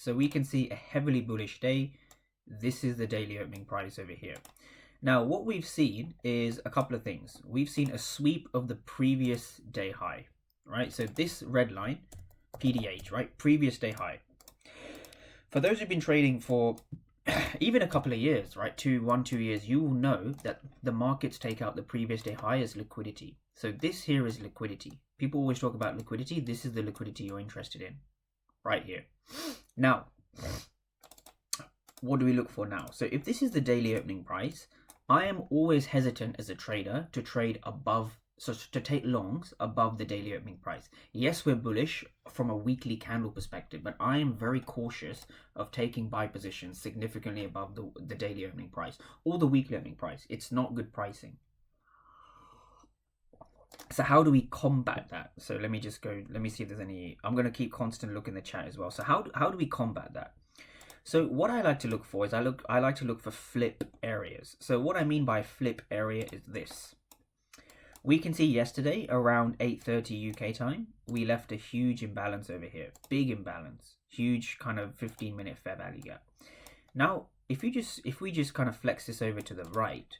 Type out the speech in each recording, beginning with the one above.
So we can see a heavily bullish day. This is the daily opening price over here. Now, what we've seen is a couple of things. We've seen a sweep of the previous day high, right? So this red line, PDH, right? Previous day high. For those who've been trading for even a couple of years, right? 2 years, you will know that the markets take out the previous day high as liquidity. So this here is liquidity. People always talk about liquidity. This is the liquidity you're interested in, right here. Now, what do we look for now? So if this is the daily opening price, I am always hesitant as a trader to trade above, so to take longs above the daily opening price. Yes, we're bullish from a weekly candle perspective, but I am very cautious of taking buy positions significantly above the daily opening price or the weekly opening price. It's not good pricing. So how do we combat that? So let me just go, let me see if there's any, I'm going to keep constant look in the chat as well. So how do we combat that? So what I like to look for is I like to look for flip areas. So what I mean by flip area is this. We can see yesterday around 8:30 UK time, we left a huge imbalance over here. Big imbalance. Huge kind of 15-minute fair value gap. Now, if we just kind of flex this over to the right,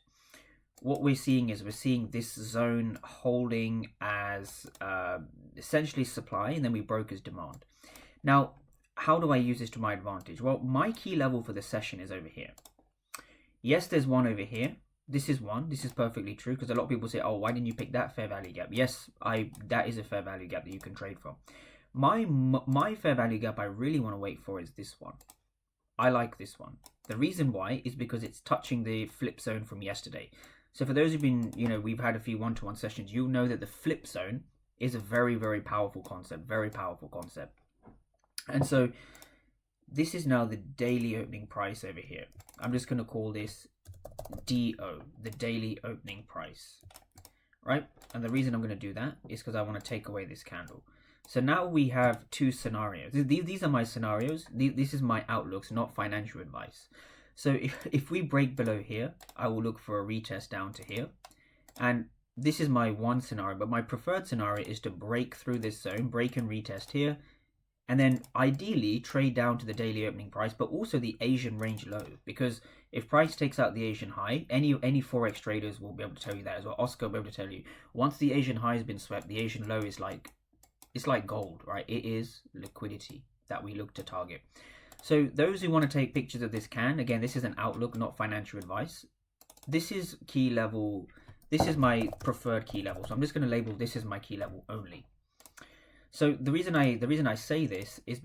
what we're seeing is this zone holding as essentially supply, and then we broke as demand. Now, how do I use this to my advantage? Well, my key level for the session is over here. Yes, there's one over here. This is one. This is perfectly true, because a lot of people say, oh, why didn't you pick that fair value gap? Yes, that is a fair value gap that you can trade from. My fair value gap I really want to wait for is this one. I like this one. The reason why is because it's touching the flip zone from yesterday. So for those who've been, we've had a few one-to-one sessions, you'll know that the flip zone is a very, very powerful concept. Very powerful concept. And so this is now the daily opening price over here. I'm just going to call this DO, the daily opening price, right? And the reason I'm going to do that is because I want to take away this candle. So now we have two scenarios. These are my scenarios. This is my outlooks, not financial advice. So if we break below here, I will look for a retest down to here. And this is my one scenario, but my preferred scenario is to break through this zone, break and retest here, and then ideally trade down to the daily opening price, but also the Asian range low. Because if price takes out the Asian high, any Forex traders will be able to tell you that as well. Oscar will be able to tell you, once the Asian high has been swept, the Asian low is it's like gold, right? It is liquidity that we look to target. So those who want to take pictures of this can, again, this is an outlook, not financial advice. This is key level. This is my preferred key level. So I'm just going to label this as my key level only. So the reason I say this is